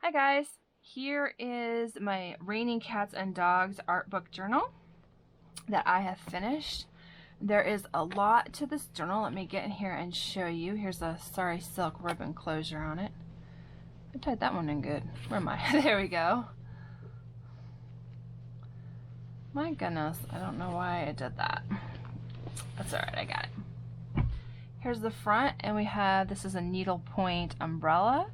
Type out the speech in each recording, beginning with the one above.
Hi guys, here is my Raining Cats and Dogs art book journal that I have finished. There is a lot to this journal. Let me get in here and show you. Here's a Sorry Silk ribbon closure on it. I tied that one in good. Where am I? There we go. My goodness, I don't know why I did that. That's alright, I got it. Here's the front, and we have, this is a needlepoint umbrella,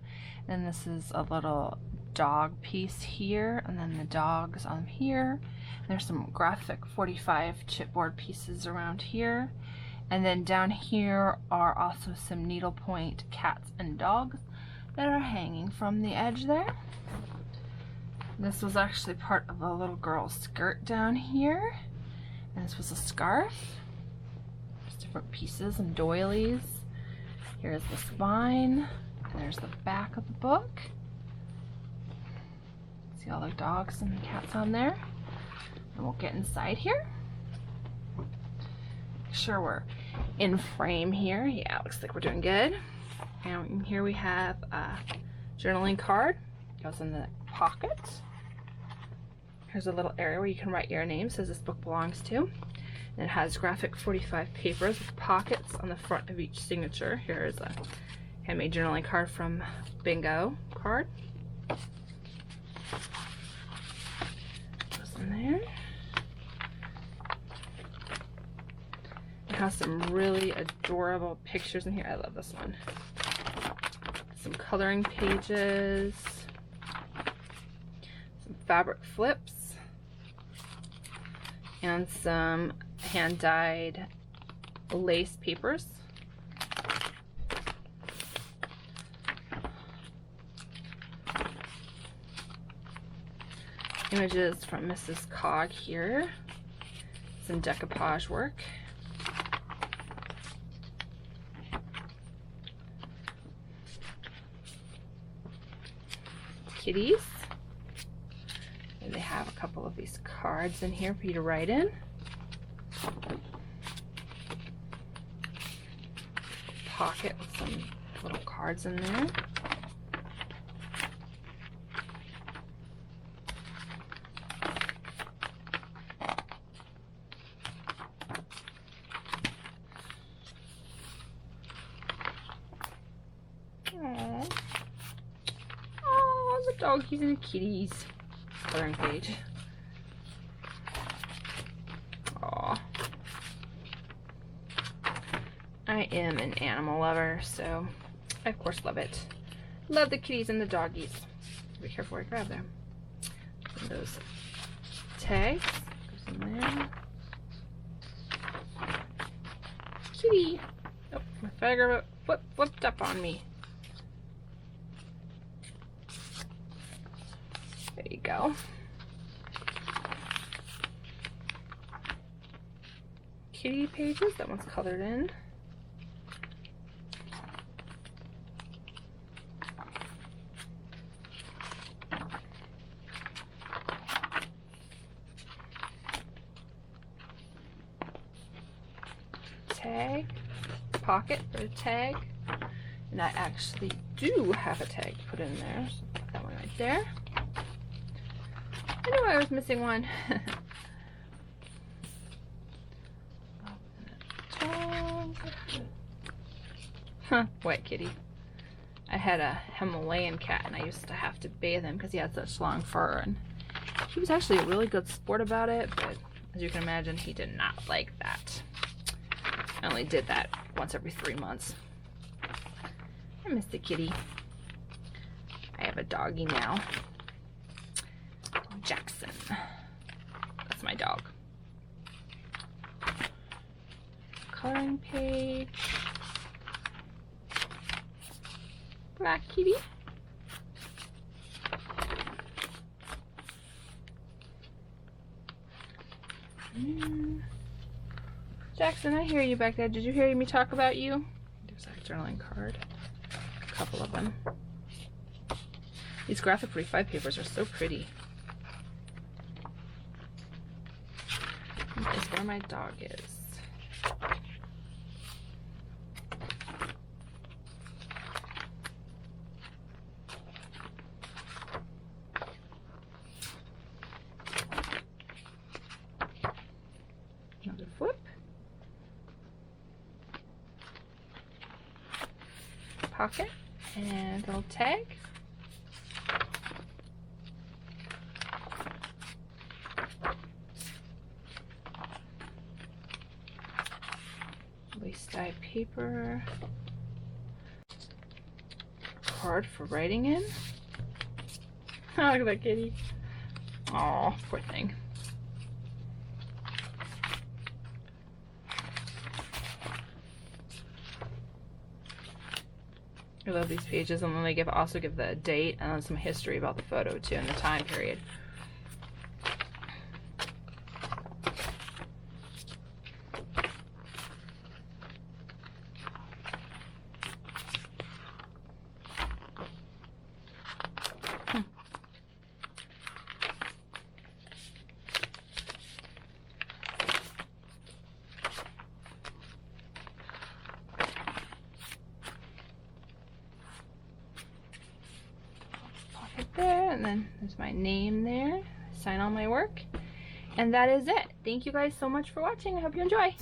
and this is a little dog piece here, and then the dogs on here. And there's some graphic 45 chipboard pieces around here, and then down here are also some needlepoint cats and dogs that are hanging from the edge there. This was actually part of a little girl's skirt down here, and this was a scarf. There's different pieces and doilies. Here's the spine, and there's the back of the book. See all the dogs and the cats on there. And we'll get inside here. Make sure we're in frame here. Yeah, looks like we're doing good. And here we have a journaling card. Goes in the pocket. Here's a little area where you can write your name. Says this book belongs to. And it has graphic 45 papers with pockets on the front of each signature. Here is a handmade journaling card from Bingo card. Goes in there. It has some really adorable pictures in here. I love this one. Some coloring pages. Some fabric flips. And some hand-dyed lace papers. Images from Mrs. Cog here. Some decoupage work. Kitties. And they have a couple of these cards in here for you to write in. Pocket with some little cards in there. Aww. Oh, the doggies and the kitties. Coloring page. Aww. I am an animal lover, so I of course love it. Love the kitties and the doggies. Be careful where I grab them. And those tags goes in there. Kitty. Oh, my figure flipped up on me. There you go. Kitty pages. That one's colored in. Tag, pocket for a tag, and I actually do have a tag to put in there, so put that one right there. I knew I was missing one. Huh, wet kitty. I had a Himalayan cat and I used to have to bathe him because he had such long fur, and he was actually a really good sport about it, but as you can imagine, he did not like that. I only did that once every 3 months. I miss the kitty. I have a doggy now. Jackson. That's my dog. Coloring page. Black kitty. Jackson, I hear you back there. Did you hear me talk about you? There's a journaling card. A couple of them. These graphic 45 papers are so pretty. This is where my dog is. pocket and a little tag. Waste dye paper. Card for writing in. Oh, look at that kitty. Oh, poor thing. I love these pages, and then they also give the date and then some history about the photo too and the time period. There, and then there's my name there. Sign on my work, and that is it. Thank you guys so much for watching. I hope you enjoy.